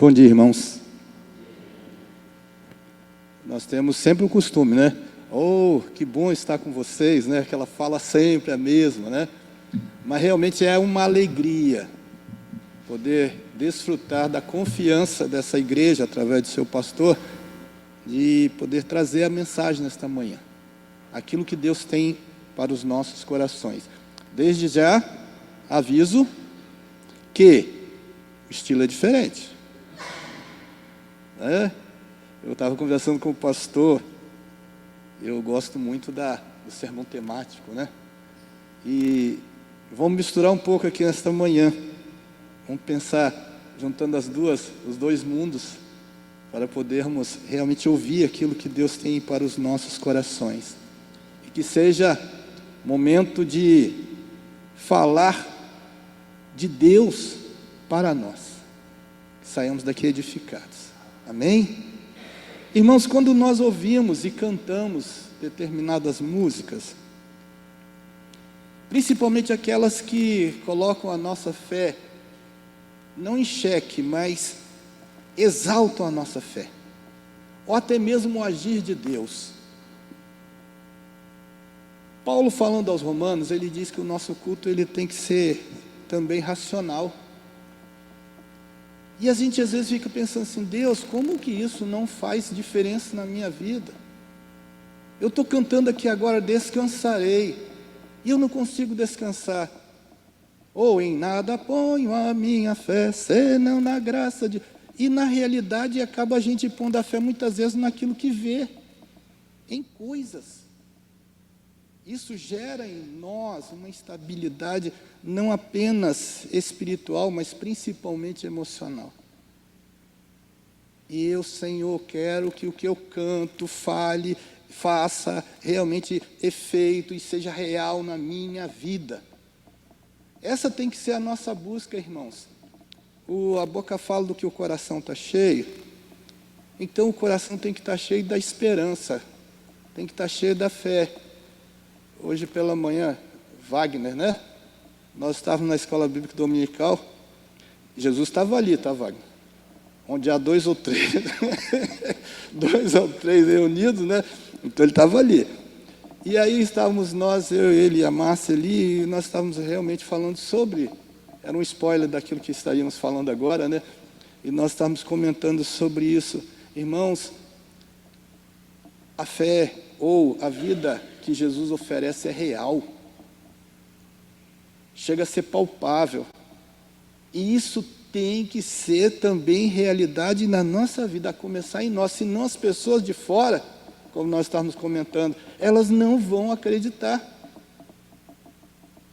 Bom dia, irmãos. Nós temos sempre o costume, né? Oh, que bom estar com vocês, né? Aquela fala sempre a mesma, né? Mas realmente é uma alegria poder desfrutar da confiança dessa igreja, através do seu pastor, de poder trazer a mensagem nesta manhã. Aquilo que Deus tem para os nossos corações. Desde já, aviso que o estilo é diferente. Eu estava conversando com o pastor, eu gosto muito do sermão temático, né? E vamos misturar um pouco aqui nesta manhã. Vamos pensar, juntando os dois mundos, para podermos realmente ouvir aquilo que Deus tem para os nossos corações. E que seja momento de falar de Deus para nós. Que saiamos daqui edificados. Amém? Irmãos, quando nós ouvimos e cantamos determinadas músicas, principalmente aquelas que colocam a nossa fé, não em xeque, mas exaltam a nossa fé, ou até mesmo o agir de Deus. Paulo, falando aos Romanos, ele diz que o nosso culto ele tem que ser também racional. E a gente às vezes fica pensando assim, Deus, como que isso não faz diferença na minha vida? Eu estou cantando aqui agora, descansarei, e eu não consigo descansar. Ou em nada ponho a minha fé, senão na graça de... E na realidade acaba a gente pondo a fé muitas vezes naquilo que vê, em coisas. Isso gera em nós uma instabilidade não apenas espiritual, mas principalmente emocional. E eu, Senhor, quero que o que eu canto, faça realmente efeito e seja real na minha vida. Essa tem que ser a nossa busca, irmãos. A boca fala do que o coração está cheio, então o coração tem que estar cheio da esperança, tem que estar cheio da fé. Hoje pela manhã, Wagner, né? Nós estávamos na escola bíblica dominical, Jesus estava ali, tá, Wagner? Onde há 2 ou 3, 2 ou 3 reunidos, né? Então ele estava ali. E aí estávamos nós, eu, ele e a Márcia ali, e nós estávamos realmente falando sobre, era um spoiler daquilo que estaríamos falando agora, né? E nós estávamos comentando sobre isso. Irmãos, a fé ou a vida que Jesus oferece é real. Chega a ser palpável. E isso tem que ser também realidade na nossa vida, a começar em nós. Senão as pessoas de fora, como nós estávamos comentando, elas não vão acreditar.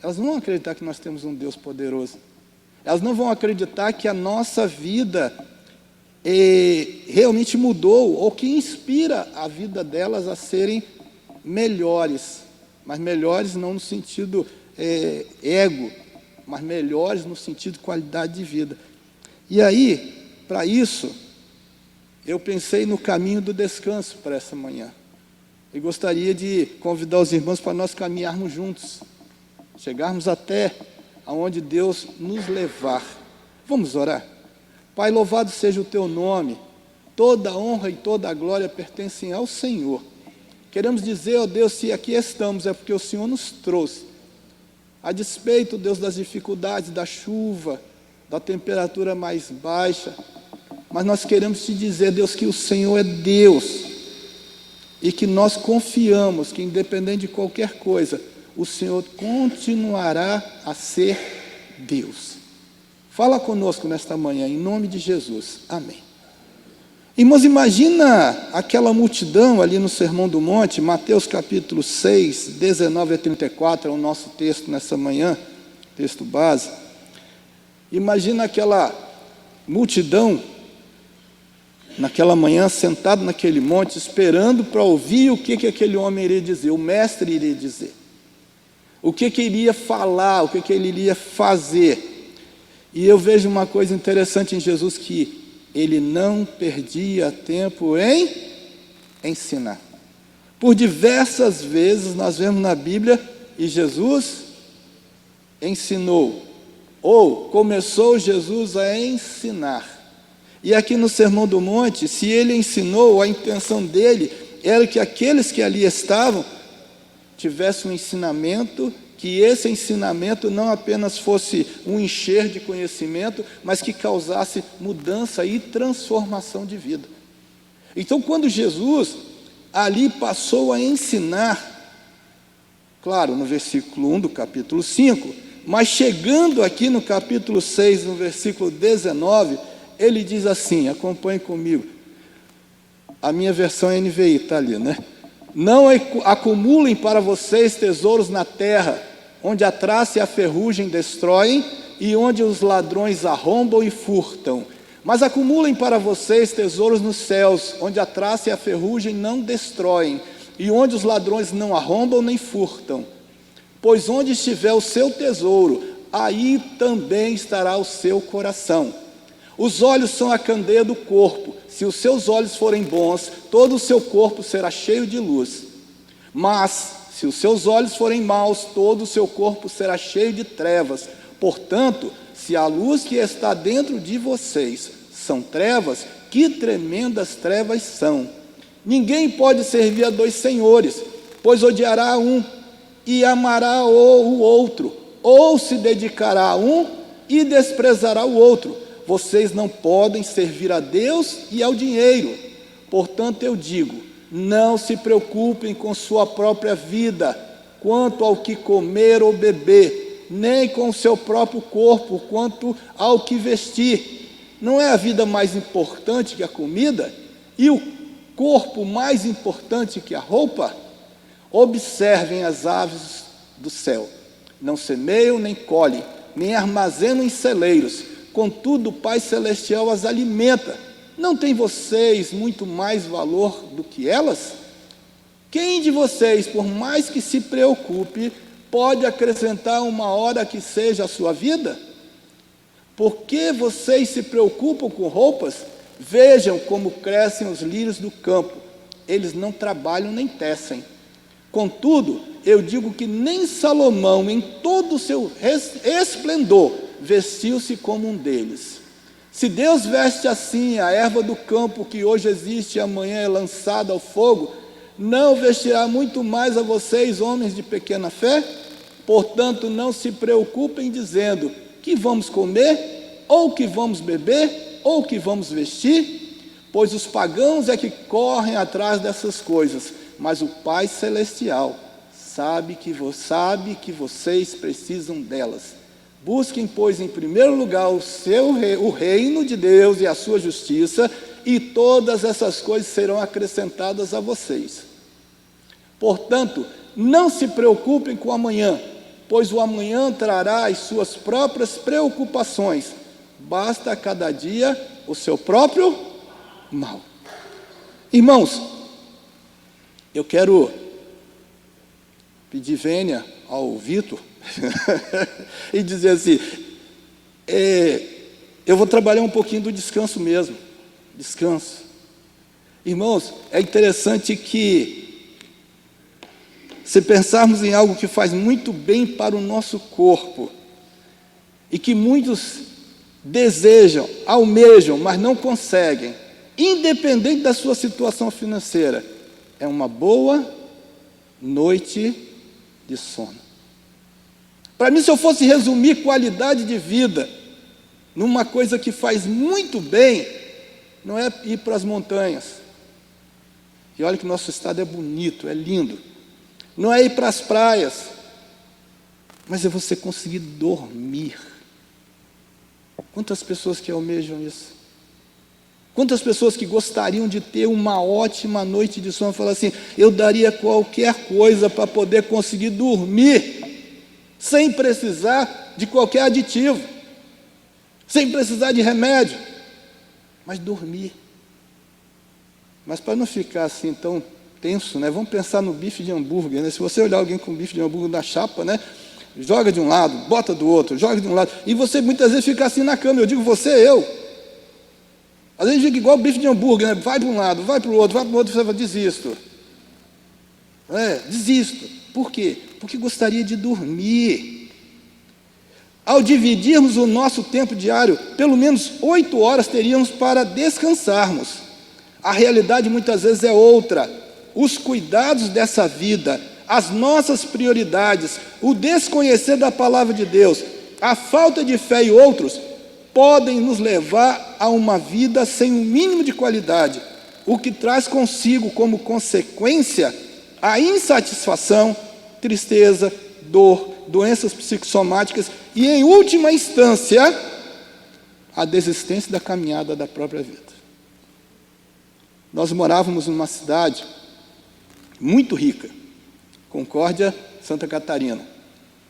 Elas não vão acreditar que nós temos um Deus poderoso. Elas não vão acreditar que a nossa vida realmente mudou, ou que inspira a vida delas a serem melhores. Mas melhores não no sentido ego, mas melhores no sentido de qualidade de vida. E aí, para isso, eu pensei no caminho do descanso para essa manhã. E gostaria de convidar os irmãos para nós caminharmos juntos, chegarmos até aonde Deus nos levar. Vamos orar? Pai, louvado seja o teu nome, toda a honra e toda a glória pertencem ao Senhor. Queremos dizer, ó Deus, se aqui estamos, é porque o Senhor nos trouxe. A despeito, Deus, das dificuldades, da chuva, da temperatura mais baixa, mas nós queremos te dizer, Deus, que o Senhor é Deus, e que nós confiamos que, independente de qualquer coisa, o Senhor continuará a ser Deus. Fala conosco nesta manhã, em nome de Jesus. Amém. Irmãos, imagina aquela multidão ali no Sermão do Monte, Mateus capítulo 6, 19 a 34, é o nosso texto nessa manhã, texto base. Imagina aquela multidão, naquela manhã, sentado naquele monte, esperando para ouvir o que aquele homem iria dizer, o mestre iria dizer. O que iria falar, o que ele iria fazer. E eu vejo uma coisa interessante em Jesus, que ele não perdia tempo em ensinar. Por diversas vezes nós vemos na Bíblia, e Jesus ensinou, ou começou Jesus a ensinar. E aqui no Sermão do Monte, se ele ensinou, a intenção dele era que aqueles que ali estavam tivessem um ensinamento, que esse ensinamento não apenas fosse um encher de conhecimento, mas que causasse mudança e transformação de vida. Então, quando Jesus ali passou a ensinar, claro, no versículo 1 do capítulo 5, mas chegando aqui no capítulo 6, no versículo 19, ele diz assim, acompanhe comigo, a minha versão NVI está ali, né? Não acumulem para vocês tesouros na terra, onde a traça e a ferrugem destroem, e onde os ladrões arrombam e furtam. Mas acumulem para vocês tesouros nos céus, onde a traça e a ferrugem não destroem, e onde os ladrões não arrombam nem furtam. Pois onde estiver o seu tesouro, aí também estará o seu coração. Os olhos são a candeia do corpo. Se os seus olhos forem bons, todo o seu corpo será cheio de luz. Mas, se os seus olhos forem maus, todo o seu corpo será cheio de trevas. Portanto, se a luz que está dentro de vocês são trevas, que tremendas trevas são. Ninguém pode servir a dois senhores, pois odiará um e amará o outro, ou se dedicará a um e desprezará o outro. Vocês não podem servir a Deus e ao dinheiro. Portanto, eu digo, não se preocupem com sua própria vida, quanto ao que comer ou beber, nem com o seu próprio corpo, quanto ao que vestir. Não é a vida mais importante que a comida? E o corpo mais importante que a roupa? Observem as aves do céu. Não semeiam, nem colhem, nem armazenam em celeiros. Contudo, o Pai Celestial as alimenta. Não tem vocês muito mais valor do que elas? Quem de vocês, por mais que se preocupe, pode acrescentar uma hora que seja a sua vida? Por que vocês se preocupam com roupas? Vejam como crescem os lírios do campo. Eles não trabalham nem tecem. Contudo, eu digo que nem Salomão, em todo o seu esplendor, vestiu-se como um deles. Se Deus veste assim a erva do campo, que hoje existe e amanhã é lançada ao fogo, não vestirá muito mais a vocês, homens de pequena fé? Portanto, não se preocupem dizendo, que vamos comer, ou que vamos beber, ou que vamos vestir? Pois os pagãos é que correm atrás dessas coisas, mas o Pai Celestial sabe que vocês precisam delas. Busquem, pois, em primeiro lugar o reino de Deus e a sua justiça, e todas essas coisas serão acrescentadas a vocês. Portanto, não se preocupem com o amanhã, pois o amanhã trará as suas próprias preocupações. Basta a cada dia o seu próprio mal. Irmãos, eu quero pedir vênia ao Vitor e dizer assim, eu vou trabalhar um pouquinho do descanso mesmo, descanso. Irmãos, é interessante que, se pensarmos em algo que faz muito bem para o nosso corpo, e que muitos desejam, almejam, mas não conseguem, independente da sua situação financeira, é uma boa noite de sono. Para mim, se eu fosse resumir qualidade de vida numa coisa que faz muito bem, não é ir para as montanhas. E olha que nosso estado é bonito, é lindo. Não é ir para as praias, mas é você conseguir dormir. Quantas pessoas que almejam isso? Quantas pessoas que gostariam de ter uma ótima noite de sono, falam assim, eu daria qualquer coisa para poder conseguir dormir, sem precisar de qualquer aditivo, sem precisar de remédio, mas dormir. Mas para não ficar assim tão tenso, né? Vamos pensar no bife de hambúrguer, né? Se você olhar alguém com bife de hambúrguer na chapa, né? Joga de um lado, bota do outro, joga de um lado, e você muitas vezes fica assim na cama. Eu digo você, eu. Às vezes fica igual bife de hambúrguer, né? Vai para um lado, vai para o outro, você fala, desisto. Desisto. Por quê? Porque gostaria de dormir. Ao dividirmos o nosso tempo diário, pelo menos 8 horas teríamos para descansarmos. A realidade muitas vezes é outra. Os cuidados dessa vida, as nossas prioridades, o desconhecer da palavra de Deus, a falta de fé e outros, podem nos levar a uma vida sem um mínimo de qualidade, o que traz consigo como consequência a insatisfação, tristeza, dor, doenças psicossomáticas e, em última instância, a desistência da caminhada da própria vida. Nós morávamos numa cidade muito rica, Concórdia, Santa Catarina.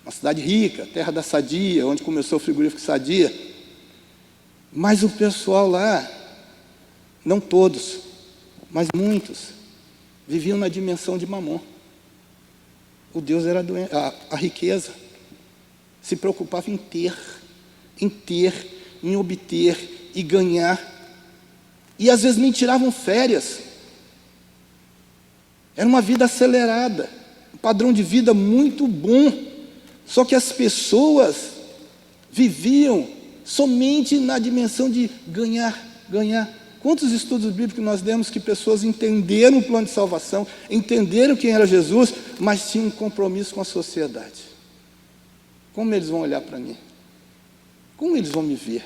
Uma cidade rica, terra da Sadia, onde começou o frigorífico Sadia. Mas o pessoal lá, não todos, mas muitos, viviam na dimensão de Mamon. O Deus era a riqueza. Se preocupava em ter, em obter e ganhar. E às vezes nem tiravam férias. Era uma vida acelerada, um padrão de vida muito bom. Só que as pessoas viviam somente na dimensão de ganhar. Quantos estudos bíblicos nós demos que pessoas entenderam o plano de salvação, entenderam quem era Jesus, mas tinham um compromisso com a sociedade? Como eles vão olhar para mim? Como eles vão me ver?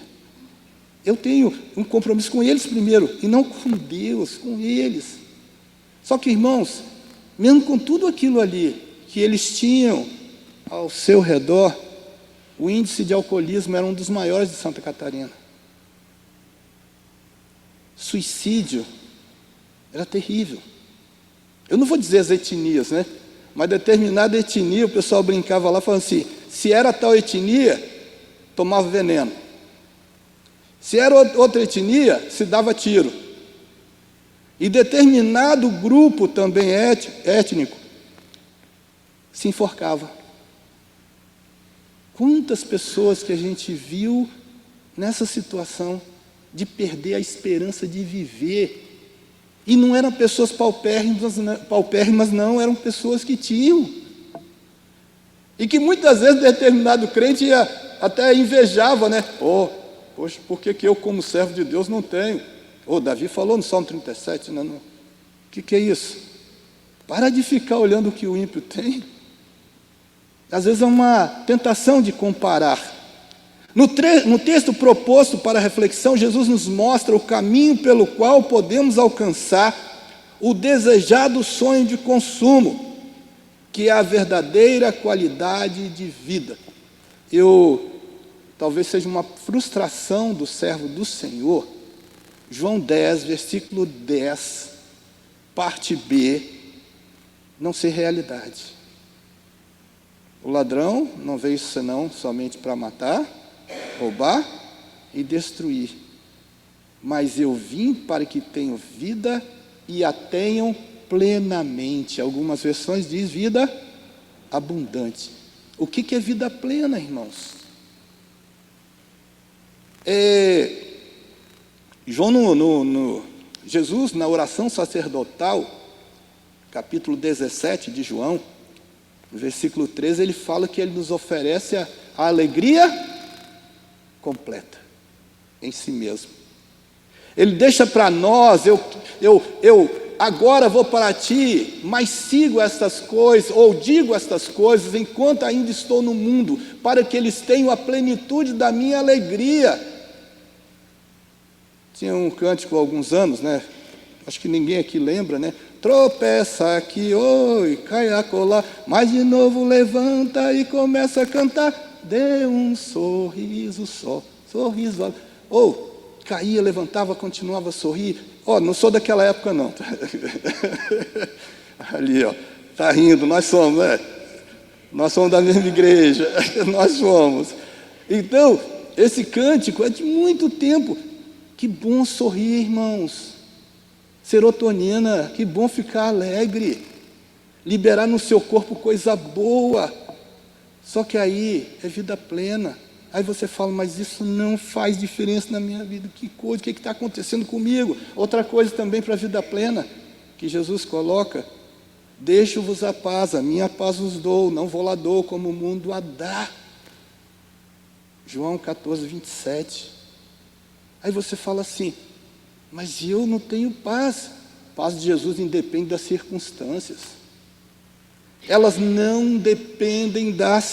Eu tenho um compromisso com eles primeiro, e não com Deus, com eles. Só que, irmãos, mesmo com tudo aquilo ali que eles tinham ao seu redor, o índice de alcoolismo era um dos maiores de Santa Catarina. Suicídio era terrível. Eu não vou dizer as etnias, né? Mas determinada etnia, o pessoal brincava lá, falando assim, se era tal etnia, tomava veneno. Se era outra etnia, se dava tiro. E determinado grupo também étnico, se enforcava. Quantas pessoas que a gente viu nessa situação de perder a esperança de viver. E não eram pessoas paupérrimas, não, eram pessoas que tinham. E que muitas vezes determinado crente até invejava, né? Poxa, por que eu como servo de Deus não tenho? Davi falou no Salmo 37, né? O que é isso? Para de ficar olhando o que o ímpio tem. Às vezes é uma tentação de comparar. No texto proposto para a reflexão, Jesus nos mostra o caminho pelo qual podemos alcançar o desejado sonho de consumo, que é a verdadeira qualidade de vida. Talvez seja uma frustração do servo do Senhor, João 10, versículo 10, parte B, não ser realidade. O ladrão não veio senão somente para matar, roubar e destruir. Mas eu vim para que tenham vida e a tenham plenamente. Algumas versões diz vida abundante. O que é vida plena, irmãos? Jesus, na oração sacerdotal, capítulo 17 de João, no versículo 13, ele fala que ele nos oferece a alegria completa em si mesmo. Ele deixa para nós, eu agora vou para ti, mas sigo estas coisas, ou digo estas coisas, enquanto ainda estou no mundo, para que eles tenham a plenitude da minha alegria. Tinha um cântico há alguns anos, né? Acho que ninguém aqui lembra, né? Tropeça aqui, oi, cai acolá, mas de novo levanta e começa a cantar. Dê um sorriso só, sorriso. Caía, levantava, continuava a sorrir. Não sou daquela época, não. Ali, tá rindo, nós somos, né? Nós somos da mesma igreja, nós somos. Então, esse cântico é de muito tempo. Que bom sorrir, irmãos. Serotonina, que bom ficar alegre. Liberar no seu corpo coisa boa. Só que aí é vida plena. Aí você fala, mas isso não faz diferença na minha vida. Que coisa, o que está acontecendo comigo? Outra coisa também para a vida plena, que Jesus coloca: deixo-vos a paz, a minha paz vos dou, não vou lá dou como o mundo a dá. João 14, 27. Aí você fala assim, mas eu não tenho paz. A paz de Jesus independe das circunstâncias. Elas não dependem das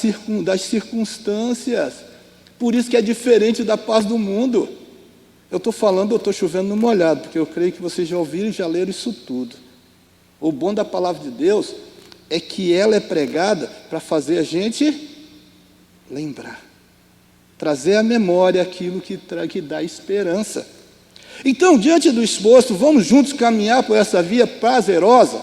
circunstâncias. Por isso que é diferente da paz do mundo. Eu estou chovendo no molhado, porque eu creio que vocês já ouviram e já leram isso tudo. O bom da palavra de Deus é que ela é pregada para fazer a gente lembrar, trazer à memória aquilo que dá esperança. Então, diante do exposto, vamos juntos caminhar por essa via prazerosa?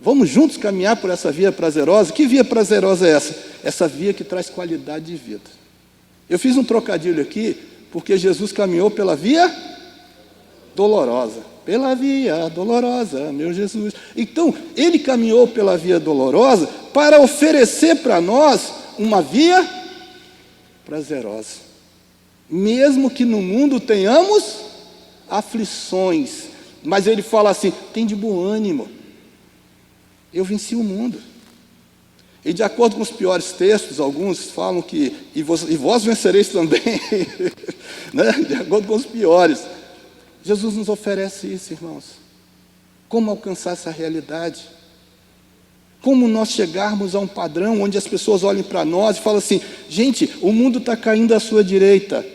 Vamos juntos caminhar por essa via prazerosa? Que via prazerosa é essa? Essa via que traz qualidade de vida. Eu fiz um trocadilho aqui, porque Jesus caminhou pela via dolorosa. Pela via dolorosa, meu Jesus. Então, ele caminhou pela via dolorosa para oferecer para nós uma via prazerosa. Mesmo que no mundo tenhamos aflições, mas ele fala assim, tem de bom ânimo. Eu venci o mundo. E de acordo com os piores textos, alguns falam que, e vós vencereis também, né? De acordo com os piores. Jesus nos oferece isso, irmãos. Como alcançar essa realidade? Como nós chegarmos a um padrão onde as pessoas olhem para nós e falam assim, gente, o mundo está caindo à sua direita,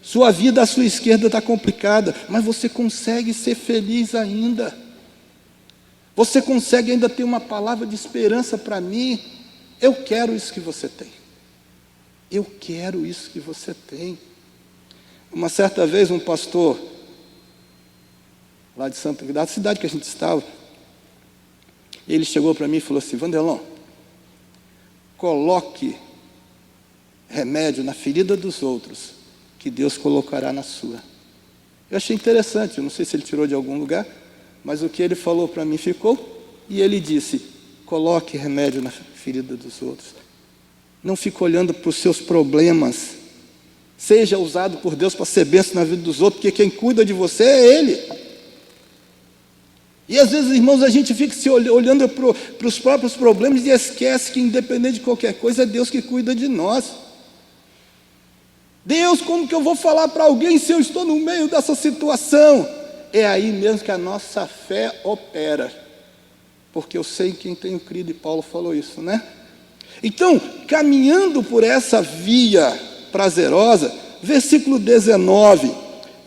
sua vida à sua esquerda está complicada, mas você consegue ser feliz ainda. Você consegue ainda ter uma palavra de esperança para mim. Eu quero isso que você tem. Eu quero isso que você tem. Uma certa vez um pastor lá de Santa, da cidade que a gente estava, ele chegou para mim e falou assim, Vanderlão, coloque remédio na ferida dos outros, que Deus colocará na sua. Eu achei interessante, eu não sei se ele tirou de algum lugar, mas o que ele falou para mim ficou, e ele disse, coloque remédio na ferida dos outros. Não fique olhando para os seus problemas. Seja usado por Deus para ser bênção na vida dos outros, porque quem cuida de você é Ele. E às vezes, irmãos, a gente fica se olhando para os próprios problemas e esquece que, independente de qualquer coisa, é Deus que cuida de nós. Deus, como que eu vou falar para alguém se eu estou no meio dessa situação? É aí mesmo que a nossa fé opera. Porque eu sei quem tenho crido, e Paulo falou isso, né? Então, caminhando por essa via prazerosa, versículo 19,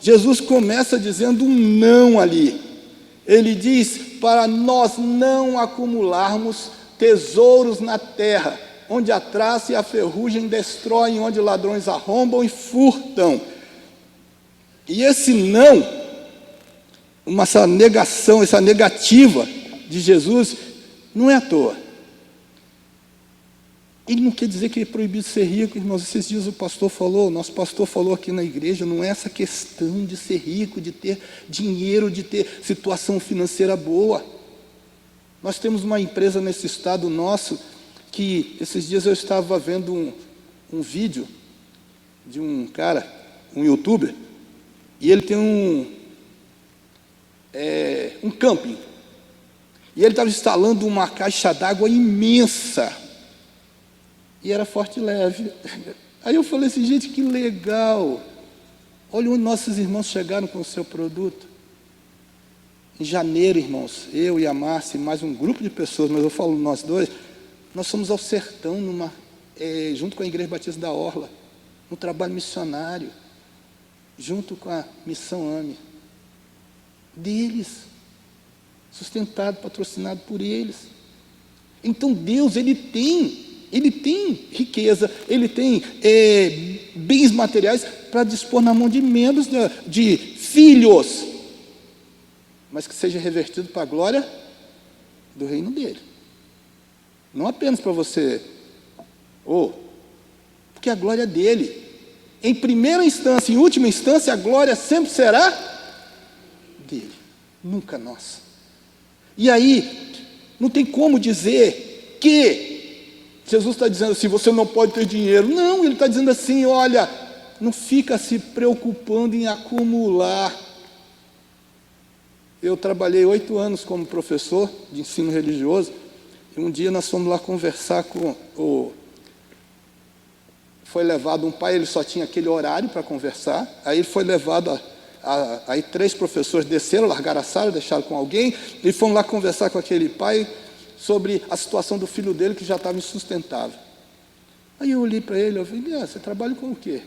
Jesus começa dizendo um não ali. Ele diz, para nós não acumularmos tesouros na terra, onde a traça e a ferrugem destroem, onde ladrões arrombam e furtam. E esse não, essa negação, essa negativa de Jesus, não é à toa. Ele não quer dizer que é proibido ser rico, irmãos. Esses dias o nosso pastor falou aqui na igreja, não é essa questão de ser rico, de ter dinheiro, de ter situação financeira boa. Nós temos uma empresa nesse estado nosso, que esses dias eu estava vendo um vídeo de um cara, um youtuber, e ele tem um camping. E ele estava instalando uma caixa d'água imensa. E era forte e leve. Aí eu falei assim, gente, que legal. Olha onde nossos irmãos chegaram com o seu produto. Em janeiro, irmãos, eu e a Márcia e mais um grupo de pessoas, mas eu falo nós dois, nós fomos ao sertão, junto com a Igreja Batista da Orla, um trabalho missionário, junto com a Missão AME. Deles. Sustentado, patrocinado por eles. Então Deus, Ele tem riqueza, Ele tem bens materiais para dispor na mão de membros, de filhos, mas que seja revertido para a glória do reino dEle. Não apenas para você, porque a glória é dEle. Em primeira instância, em última instância, a glória sempre será dEle, nunca nossa. E aí, não tem como dizer que Jesus está dizendo assim, você não pode ter dinheiro. Não, Ele está dizendo assim, olha, não fica se preocupando em acumular. Eu trabalhei 8 anos como professor de ensino religioso, e um dia nós fomos lá conversar com foi levado, um pai, ele só tinha aquele horário para conversar, aí ele foi levado, aí 3 professores desceram, largaram a sala, deixaram com alguém, e foram lá conversar com aquele pai sobre a situação do filho dele, que já estava insustentável. Aí eu olhei para ele, eu falei, você trabalha com o quê?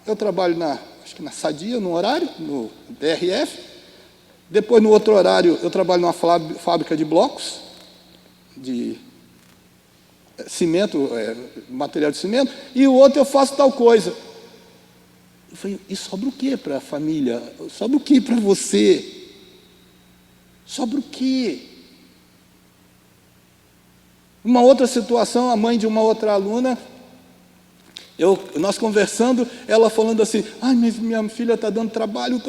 Eu trabalho acho que na Sadia, no horário, no DRF, depois no outro horário eu trabalho numa fábrica de blocos, de cimento, material de cimento, e o outro eu faço tal coisa. Eu falei, e sobra o quê para a família? Sobra o quê para você? Sobra o quê? Uma outra situação, a mãe de uma outra aluna, nós conversando, ela falando assim, mas minha filha está dando trabalho,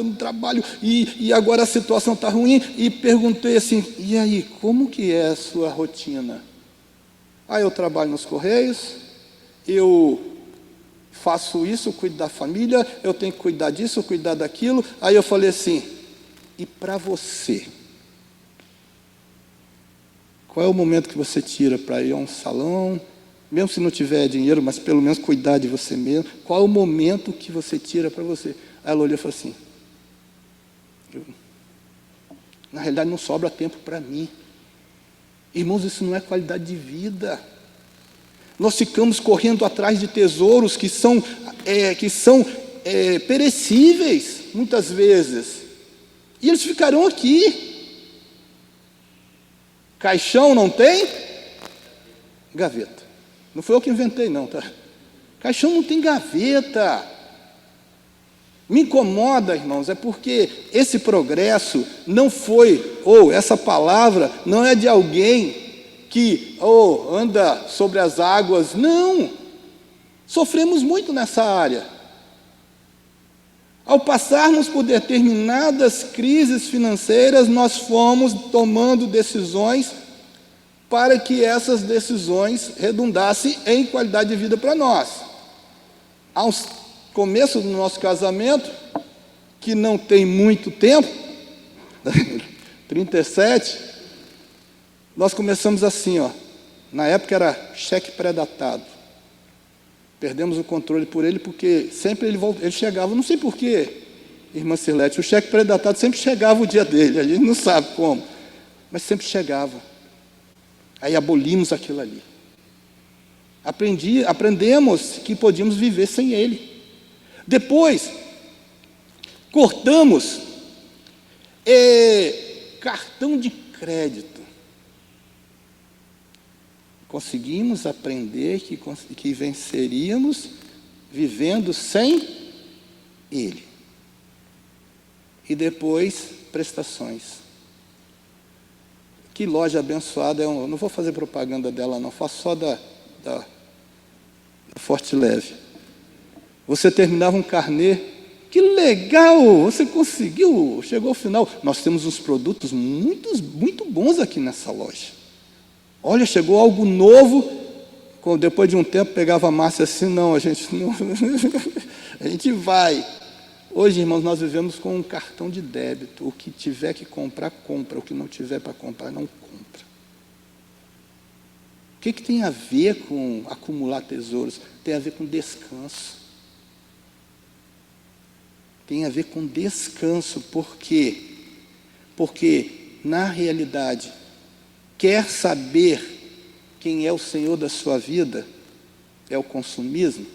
e agora a situação está ruim, e perguntei assim, e aí, como que é a sua rotina? Eu trabalho nos Correios, eu faço isso, cuido da família, eu tenho que cuidar disso, cuidar daquilo. Aí eu falei assim, e para você? Qual é o momento que você tira para ir a um salão, mesmo se não tiver dinheiro, mas pelo menos cuidar de você mesmo? Qual é o momento que você tira para você? Aí ela olhou e falou assim, na realidade não sobra tempo para mim. Irmãos, isso não é qualidade de vida. Nós ficamos correndo atrás de tesouros que são perecíveis, muitas vezes. E eles ficarão aqui. Caixão não tem? Gaveta. Não foi eu que inventei, não, tá? Caixão não tem gaveta. Me incomoda, irmãos, é porque esse progresso não foi, essa palavra não é de alguém que anda sobre as águas. Não. Sofremos muito nessa área. Ao passarmos por determinadas crises financeiras, nós fomos tomando decisões para que essas decisões redundassem em qualidade de vida para nós. Ao começo do nosso casamento, que não tem muito tempo, 37, nós começamos assim, na época era cheque pré-datado. Perdemos o controle por ele, porque sempre ele chegava, não sei porquê, irmã Cirlete, o cheque pré-datado sempre chegava o dia dele, a gente não sabe como, mas sempre chegava. Aí abolimos aquilo ali. Aprendemos que podíamos viver sem ele. Depois, cortamos cartão de crédito. Conseguimos aprender que venceríamos vivendo sem ele. E depois, prestações. Que loja abençoada, eu não vou fazer propaganda dela não, faço só da Forte Leve. Você terminava um carnê, que legal, você conseguiu, chegou ao final. Nós temos uns produtos muito bons aqui nessa loja. Olha, chegou algo novo. Depois de um tempo, pegava a Márcia assim, não, a gente não, a gente vai. Hoje, irmãos, nós vivemos com um cartão de débito. O que tiver que comprar, compra. O que não tiver para comprar, não compra. O que tem a ver com acumular tesouros? Tem a ver com descanso. Tem a ver com descanso. Por quê? Porque, na realidade, quer saber quem é o Senhor da sua vida? É o consumismo?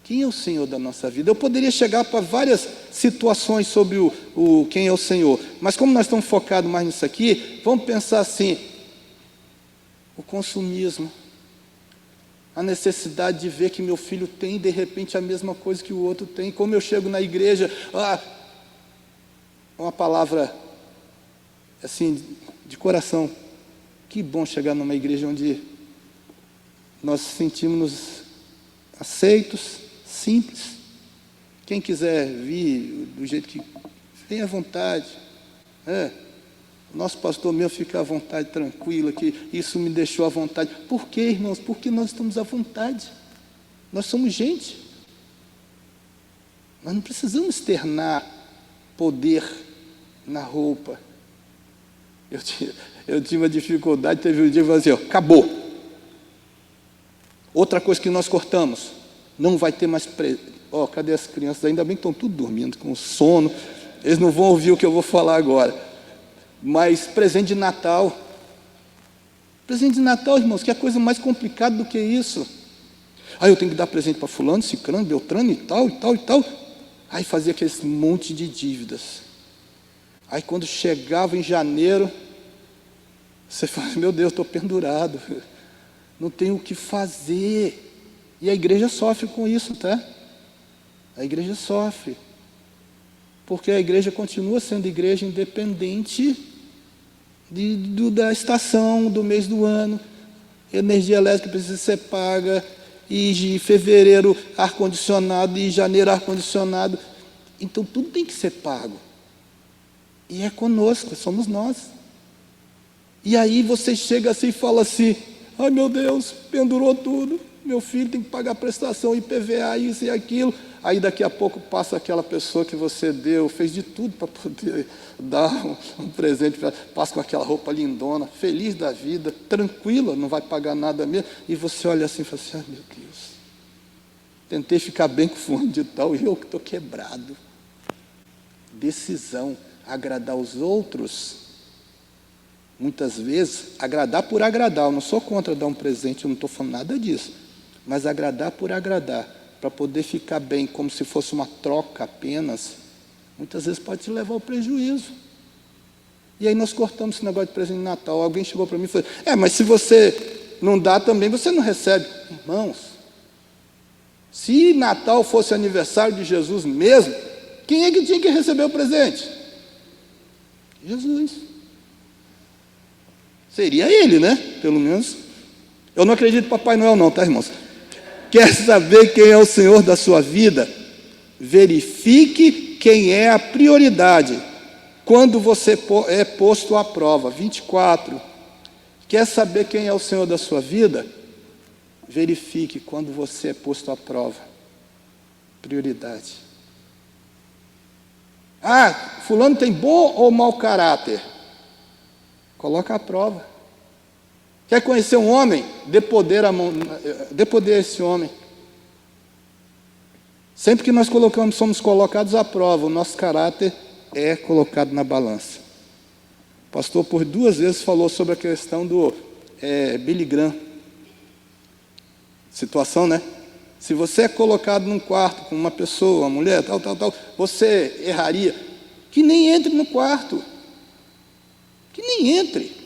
Quem é o Senhor da nossa vida? Eu poderia chegar para várias situações sobre quem é o Senhor, mas como nós estamos focados mais nisso aqui, vamos pensar assim, o consumismo, a necessidade de ver que meu filho tem, de repente, a mesma coisa que o outro tem. Como eu chego na igreja, uma palavra, assim, de coração, que bom chegar numa igreja onde nós sentimos aceitos, simples. Quem quiser vir do jeito que vem à vontade. O nosso pastor meu fica à vontade, tranquilo, que isso me deixou à vontade. Por quê, irmãos? Porque nós estamos à vontade. Nós somos gente. Nós não precisamos externar poder na roupa. Eu tinha uma dificuldade, teve um dia que eu falei assim, acabou. Outra coisa que nós cortamos, não vai ter mais... cadê as crianças? Ainda bem que estão tudo dormindo, com sono. Eles não vão ouvir o que eu vou falar agora. Mas presente de Natal. Presente de Natal, irmãos, que é coisa mais complicada do que isso. Eu tenho que dar presente para fulano, ciclano, beltrano e tal, e tal, e tal. Aí fazia aquele monte de dívidas. Aí quando chegava em janeiro, você fala, meu Deus, estou pendurado. Não tenho o que fazer. E a igreja sofre com isso, tá? A igreja sofre. Porque a igreja continua sendo igreja independente da estação, do mês do ano. Energia elétrica precisa ser paga. E de fevereiro ar-condicionado, e janeiro ar-condicionado. Então tudo tem que ser pago. E é conosco, somos nós. E aí você chega assim e fala assim, ai meu Deus, pendurou tudo, meu filho tem que pagar prestação, IPVA, isso e aquilo. Aí daqui a pouco passa aquela pessoa que você deu, fez de tudo para poder dar um presente, passa com aquela roupa lindona, feliz da vida, tranquila, não vai pagar nada mesmo, e você olha assim e fala assim, ai meu Deus, tentei ficar bem com fulano de tal, e eu que estou quebrado. Decisão, agradar os outros, muitas vezes, agradar por agradar, eu não sou contra dar um presente, eu não estou falando nada disso, mas agradar por agradar, para poder ficar bem, como se fosse uma troca apenas, muitas vezes pode te levar ao prejuízo. E aí nós cortamos esse negócio de presente de Natal. Alguém chegou para mim e falou, mas se você não dá também, você não recebe. Irmãos, se Natal fosse aniversário de Jesus mesmo, quem é que tinha que receber o presente? Jesus. Seria ele, né? Pelo menos. Eu não acredito em Papai Noel não, tá, irmãos? Quer saber quem é o Senhor da sua vida? Verifique quem é a prioridade quando você é posto à prova. 24. Quer saber quem é o Senhor da sua vida? Verifique quando você é posto à prova. Prioridade. Fulano tem bom ou mau caráter? Coloca à prova. Quer conhecer um homem? Dê poder a esse homem. Sempre que nós somos colocados à prova, o nosso caráter é colocado na balança. O pastor por 2 vezes falou sobre a questão do Billy Graham. Situação, né? Se você é colocado num quarto com uma pessoa, uma mulher, tal, você erraria. Que nem entre no quarto. Que nem entre.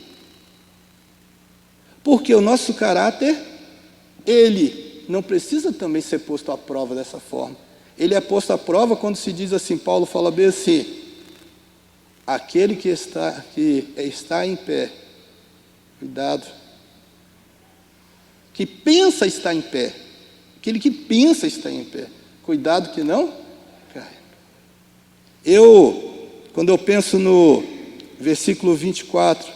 Porque o nosso caráter, ele não precisa também ser posto à prova dessa forma. Ele é posto à prova quando se diz assim, Paulo fala bem assim, aquele que está em pé, cuidado, que pensa estar em pé, aquele que pensa estar em pé, cuidado que não cai. Quando eu penso no versículo 24,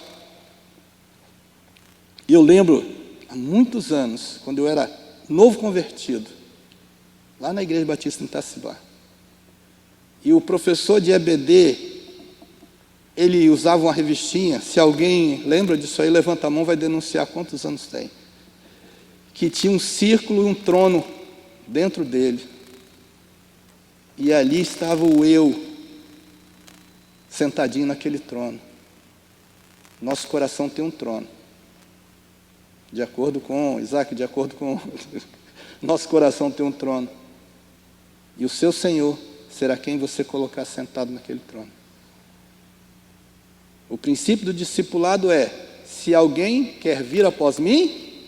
eu lembro, há muitos anos, quando eu era novo convertido, lá na Igreja Batista em Itacibá, e o professor de EBD, ele usava uma revistinha, se alguém lembra disso aí, levanta a mão, vai denunciar quantos anos tem, que tinha um círculo e um trono dentro dele, e ali estava o eu, sentadinho naquele trono. Nosso coração tem um trono. De acordo com Isaac, de acordo com nosso coração tem um trono. E o seu Senhor será quem você colocar sentado naquele trono. O princípio do discipulado é, se alguém quer vir após mim,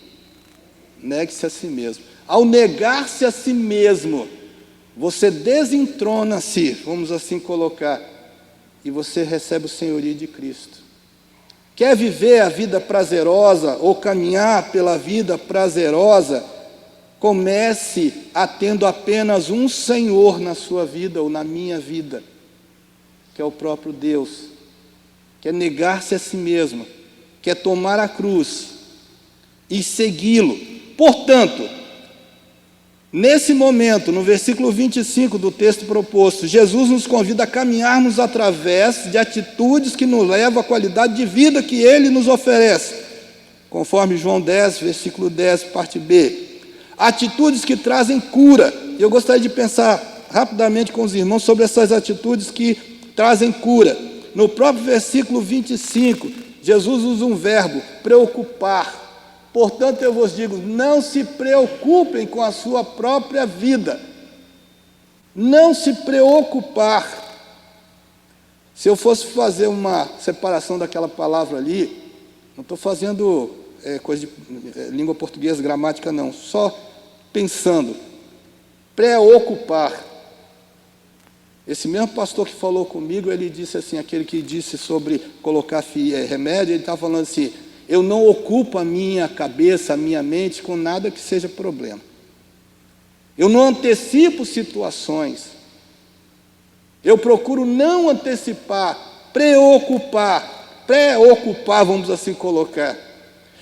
negue-se a si mesmo. Ao negar-se a si mesmo, você desentrona-se, vamos assim colocar, e você recebe o senhorio de Cristo. Quer viver a vida prazerosa ou caminhar pela vida prazerosa? Comece tendo apenas um Senhor na sua vida ou na minha vida, que é o próprio Deus. Quer negar-se a si mesmo, quer tomar a cruz e segui-lo. Portanto, nesse momento, no versículo 25 do texto proposto, Jesus nos convida a caminharmos através de atitudes que nos levam à qualidade de vida que Ele nos oferece. Conforme João 10, versículo 10, parte B. atitudes que trazem cura. Eu gostaria de pensar rapidamente com os irmãos sobre essas atitudes que trazem cura. No próprio versículo 25, Jesus usa um verbo, preocupar. Portanto, eu vos digo, não se preocupem com a sua própria vida. Não se preocupar. Se eu fosse fazer uma separação daquela palavra ali, não estou fazendo coisa de língua portuguesa, gramática não, só pensando, preocupar. Esse mesmo pastor que falou comigo, ele disse assim, aquele que disse sobre colocar remédio, ele estava falando assim, eu não ocupo a minha cabeça, a minha mente com nada que seja problema. Eu não antecipo situações. Eu procuro não antecipar, preocupar, vamos assim colocar.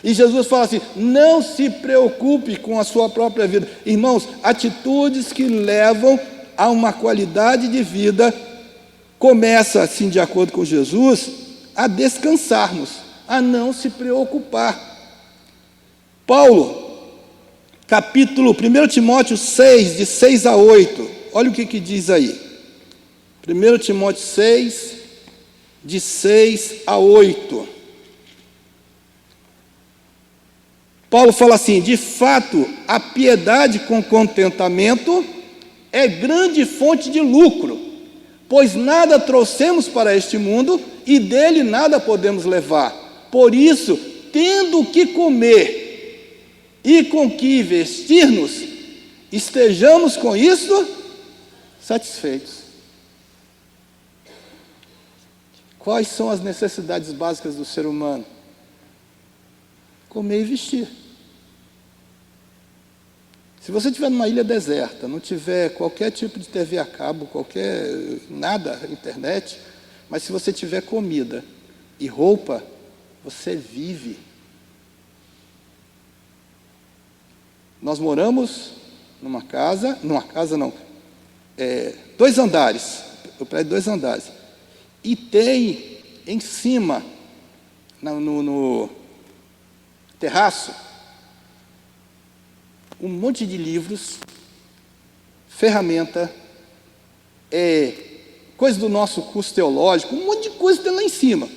E Jesus fala assim, não se preocupe com a sua própria vida. Irmãos, atitudes que levam a uma qualidade de vida, começa assim, de acordo com Jesus, a descansarmos, a não se preocupar. Paulo, capítulo 1 Timóteo 6, de 6 a 8, olha o que diz aí. 1 Timóteo 6, de 6 a 8. Paulo fala assim, de fato, a piedade com contentamento é grande fonte de lucro, pois nada trouxemos para este mundo e dele nada podemos levar. Por isso, tendo o que comer e com que vestir-nos, estejamos com isso satisfeitos. Quais são as necessidades básicas do ser humano? Comer e vestir. Se você estiver numa ilha deserta, não tiver qualquer tipo de TV a cabo, nada, internet, mas se você tiver comida e roupa, você vive. Nós moramos numa casa não, 2 andares, o prédio 2 andares, e tem em cima, no terraço, um monte de livros, ferramenta, coisa do nosso curso teológico, um monte de coisa tem lá em cima. Um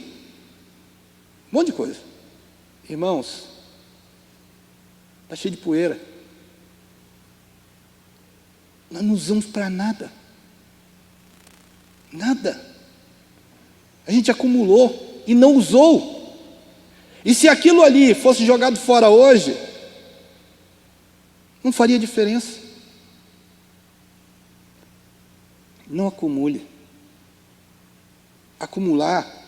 monte de coisa. Irmãos, está cheio de poeira. Nós não usamos para nada. Nada. A gente acumulou e não usou. E se aquilo ali fosse jogado fora hoje, não faria diferença. Não acumule. Acumular.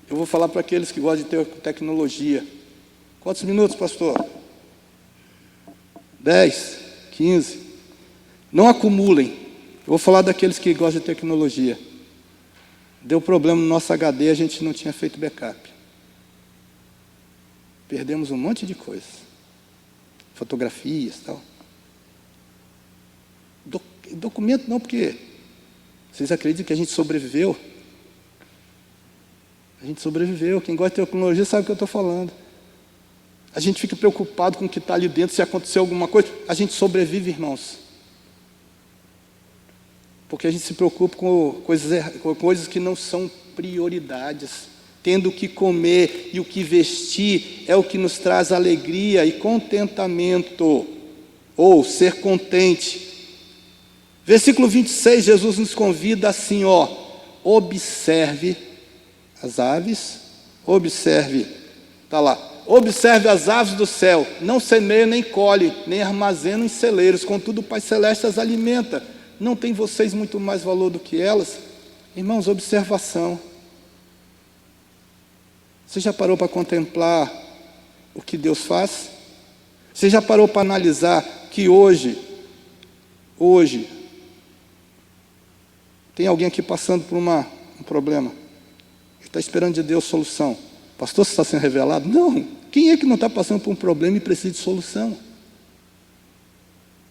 Eu vou falar para aqueles que gostam de ter tecnologia. Quantos minutos, pastor? 10, 15. Não acumulem. Eu vou falar daqueles que gostam de tecnologia. Deu problema no nosso HD, a gente não tinha feito backup. Perdemos um monte de coisa. Fotografias e tal. Documento não, porque vocês acreditam que a gente sobreviveu? A gente sobreviveu. Quem gosta de tecnologia sabe o que eu estou falando. A gente fica preocupado com o que está ali dentro, se acontecer alguma coisa. A gente sobrevive, irmãos. Porque a gente se preocupa com coisas que não são prioridades. Tendo o que comer e o que vestir é o que nos traz alegria e contentamento, ou ser contente. Versículo 26, Jesus nos convida assim, observe as aves, observe as aves do céu, não semeiam nem colhem, nem armazenam em celeiros, contudo o Pai Celeste as alimenta. Não tem vocês muito mais valor do que elas? Irmãos, observação. Você já parou para contemplar o que Deus faz? Você já parou para analisar que hoje, tem alguém aqui passando por um problema? Ele está esperando de Deus solução. Pastor, você está sendo revelado? Não. Quem é que não está passando por um problema e precisa de solução?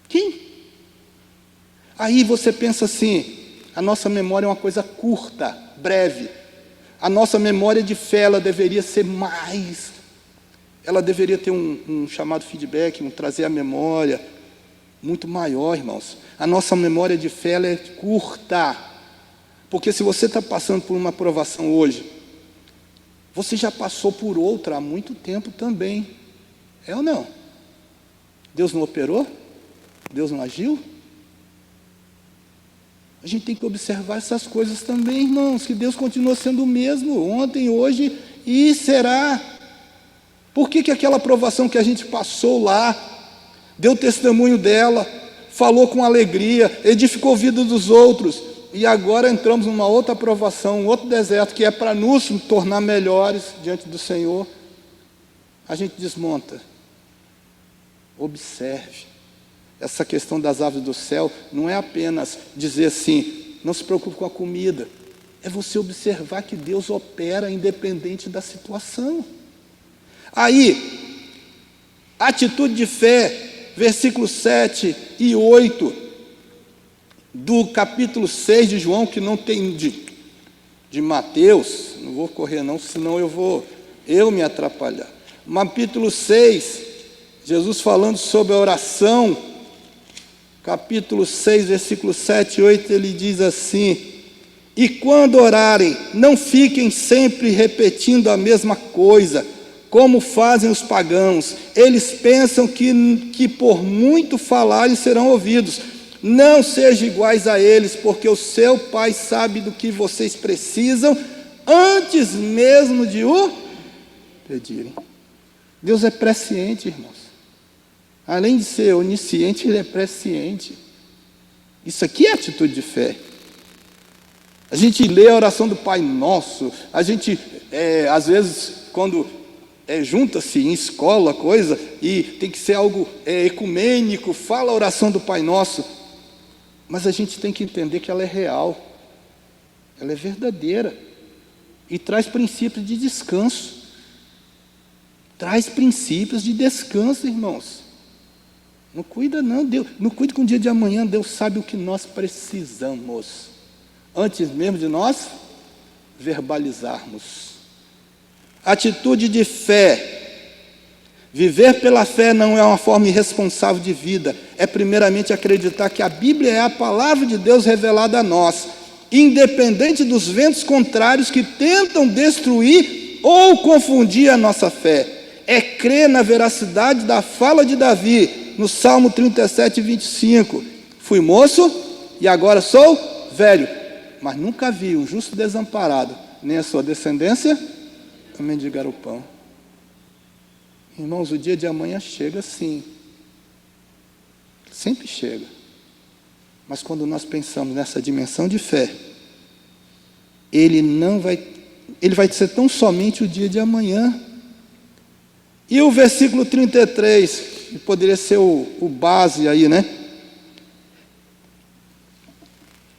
Quem? Aí você pensa assim, a nossa memória é uma coisa curta, breve. A nossa memória de fé, ela deveria ser mais ela deveria ter um chamado feedback, trazer a memória muito maior, irmãos. A nossa memória de fé ela é curta, porque se você está passando por uma provação hoje, você já passou por outra há muito tempo também, é ou não? Deus não operou? Deus não agiu? A gente tem que observar essas coisas também, irmãos, que Deus continua sendo o mesmo, ontem, hoje e será. Por que aquela provação que a gente passou lá, deu testemunho dela, falou com alegria, edificou a vida dos outros, e agora entramos numa outra provação, um outro deserto, que é para nos tornar melhores diante do Senhor, a gente desmonta. Observe. Essa questão das aves do céu não é apenas dizer assim, não se preocupe com a comida, é você observar que Deus opera independente da situação. Aí, atitude de fé, versículos 7 e 8, do capítulo 6 de João, que não tem de Mateus, não vou correr não, senão eu me atrapalhar. Capítulo 6, Jesus falando sobre a oração, capítulo 6, versículos 7 e 8, ele diz assim: e quando orarem, não fiquem sempre repetindo a mesma coisa, como fazem os pagãos. Eles pensam que por muito falarem serão ouvidos. Não sejam iguais a eles, porque o seu Pai sabe do que vocês precisam, antes mesmo de o pedirem. Deus é presciente, irmãos. Além de ser onisciente, Ele é presciente. Isso aqui é atitude de fé. A gente lê a oração do Pai Nosso, a gente, às vezes, quando junta-se em escola, coisa, e tem que ser algo ecumênico, fala a oração do Pai Nosso, mas a gente tem que entender que ela é real, ela é verdadeira, e traz princípios de descanso. Traz princípios de descanso, irmãos. Não cuida não, Deus, não cuide com o dia de amanhã, Deus sabe o que nós precisamos, antes mesmo de nós verbalizarmos. Atitude de fé. Viver pela fé não é uma forma irresponsável de vida, é primeiramente acreditar que a Bíblia é a palavra de Deus revelada a nós, independente dos ventos contrários que tentam destruir ou confundir a nossa fé. É crer na veracidade da fala de Davi, no Salmo 37, 25. Fui moço e agora sou velho, mas nunca vi o justo desamparado, nem a sua descendência a mendigar o pão. Irmãos, o dia de amanhã chega sim, sempre chega, mas quando nós pensamos nessa dimensão de fé, ele vai ser tão somente o dia de amanhã. E o versículo 33, que poderia ser o base aí, né?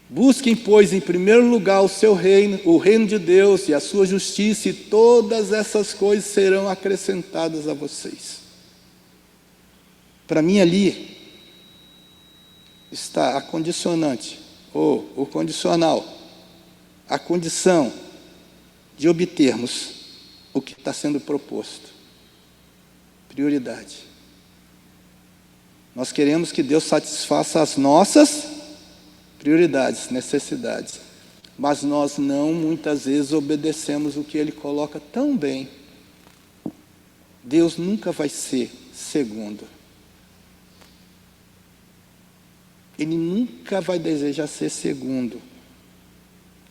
Busquem, pois, em primeiro lugar o seu reino, o reino de Deus e a sua justiça, e todas essas coisas serão acrescentadas a vocês. Para mim ali está a condicionante, ou o condicional, a condição de obtermos o que está sendo proposto. Prioridade. Nós queremos que Deus satisfaça as nossas prioridades, necessidades, mas nós não muitas vezes obedecemos o que Ele coloca tão bem. Deus nunca vai ser segundo. Ele nunca vai desejar ser segundo.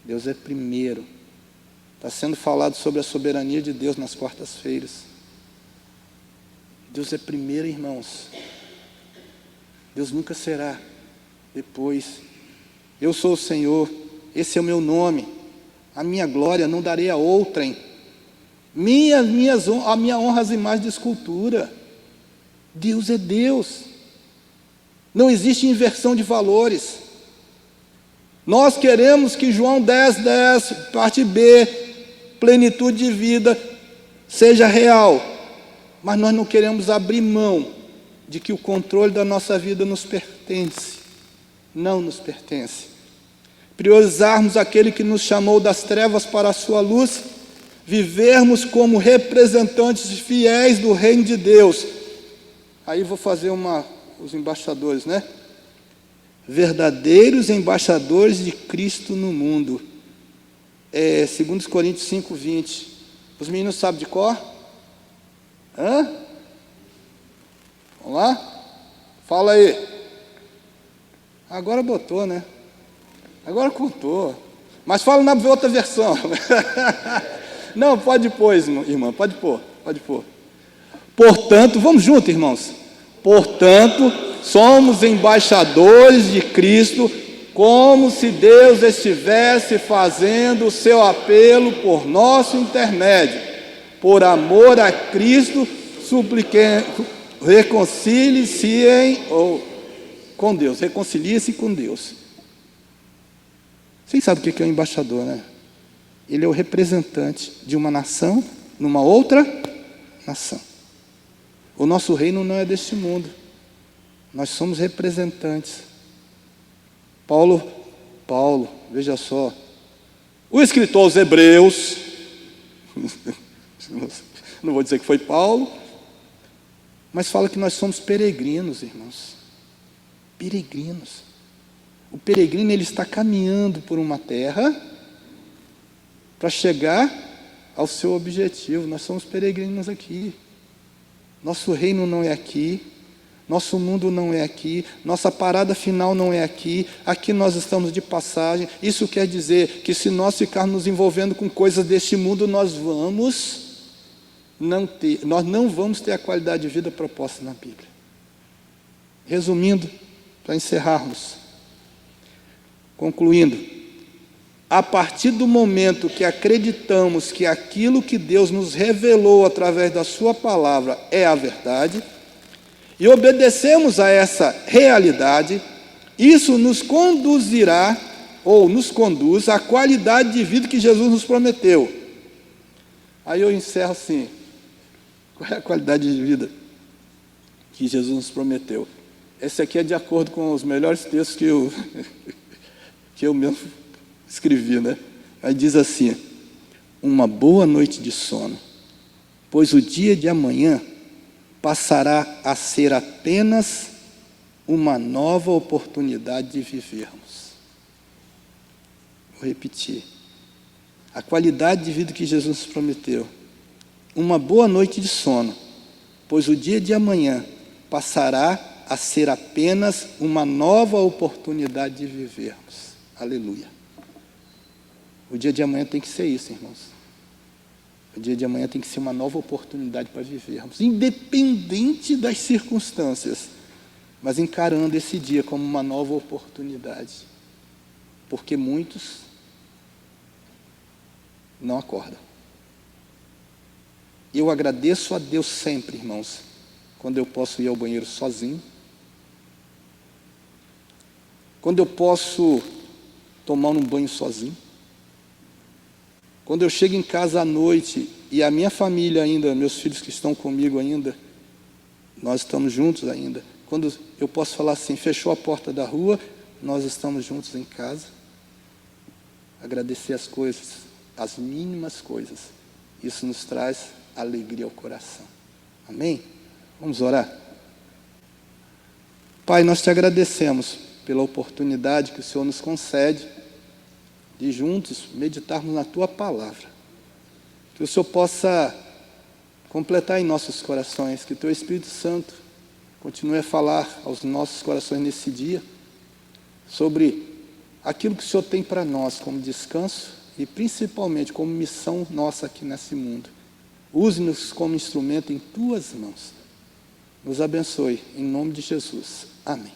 Deus é primeiro. Está sendo falado sobre a soberania de Deus nas quartas-feiras. Deus é primeiro, irmãos. Deus nunca será depois. Eu sou o Senhor, esse é o meu nome, a minha glória não darei a outrem. A minha honra às imagens de escultura. Deus é Deus. Não existe inversão de valores. Nós queremos que João 10:10, parte B, plenitude de vida, seja real, mas nós não queremos abrir mão de que o controle da nossa vida nos pertence, não nos pertence. Priorizarmos aquele que nos chamou das trevas para a sua luz, vivermos como representantes fiéis do reino de Deus. Aí vou fazer os embaixadores, né? Verdadeiros embaixadores de Cristo no mundo. 2 Coríntios 5:20. Os meninos sabem de cor? Vamos lá? Fala aí. Agora botou, né? Agora contou. Mas fala na outra versão. Não, pode pôr, irmã, pode pôr. Portanto, vamos juntos, irmãos. Portanto, somos embaixadores de Cristo, como se Deus estivesse fazendo o seu apelo por nosso intermédio. Por amor a Cristo, reconcilie-se com Deus. Reconcilie-se com Deus. Vocês sabem o que é um embaixador, né? Ele é o representante de uma nação numa outra nação. O nosso reino não é deste mundo. Nós somos representantes. Paulo, veja só, o escritor aos Hebreus, não vou dizer que foi Paulo, mas fala que nós somos peregrinos, irmãos. Peregrinos. O peregrino, ele está caminhando por uma terra para chegar ao seu objetivo. Nós somos peregrinos aqui. Nosso reino não é aqui. Nosso mundo não é aqui, nossa parada final não é aqui, aqui nós estamos de passagem. Isso quer dizer que se nós ficarmos nos envolvendo com coisas deste mundo, nós não vamos ter a qualidade de vida proposta na Bíblia. Resumindo, para encerrarmos, concluindo, a partir do momento que acreditamos que aquilo que Deus nos revelou através da sua palavra é a verdade, e obedecemos a essa realidade, isso nos conduzirá, ou nos conduz, à qualidade de vida que Jesus nos prometeu. Aí eu encerro assim, qual é a qualidade de vida que Jesus nos prometeu? Esse aqui é de acordo com os melhores textos que eu mesmo escrevi, né? Aí diz assim, uma boa noite de sono, pois o dia de amanhã passará a ser apenas uma nova oportunidade de vivermos. Vou repetir. A qualidade de vida que Jesus nos prometeu. Uma boa noite de sono, pois o dia de amanhã passará a ser apenas uma nova oportunidade de vivermos. Aleluia. O dia de amanhã tem que ser isso, irmãos. O dia de amanhã tem que ser uma nova oportunidade para vivermos, independente das circunstâncias, mas encarando esse dia como uma nova oportunidade, porque muitos não acordam. Eu agradeço a Deus sempre, irmãos, quando eu posso ir ao banheiro sozinho, quando eu posso tomar um banho sozinho, quando eu chego em casa à noite e a minha família ainda, meus filhos que estão comigo ainda, nós estamos juntos ainda. Quando eu posso falar assim, fechou a porta da rua, nós estamos juntos em casa. Agradecer as coisas, as mínimas coisas. Isso nos traz alegria ao coração. Amém? Vamos orar? Pai, nós te agradecemos pela oportunidade que o Senhor nos concede de juntos meditarmos na Tua Palavra. Que o Senhor possa completar em nossos corações, que o Teu Espírito Santo continue a falar aos nossos corações nesse dia, sobre aquilo que o Senhor tem para nós como descanso e principalmente como missão nossa aqui nesse mundo. Use-nos como instrumento em Tuas mãos. Nos abençoe, em nome de Jesus. Amém.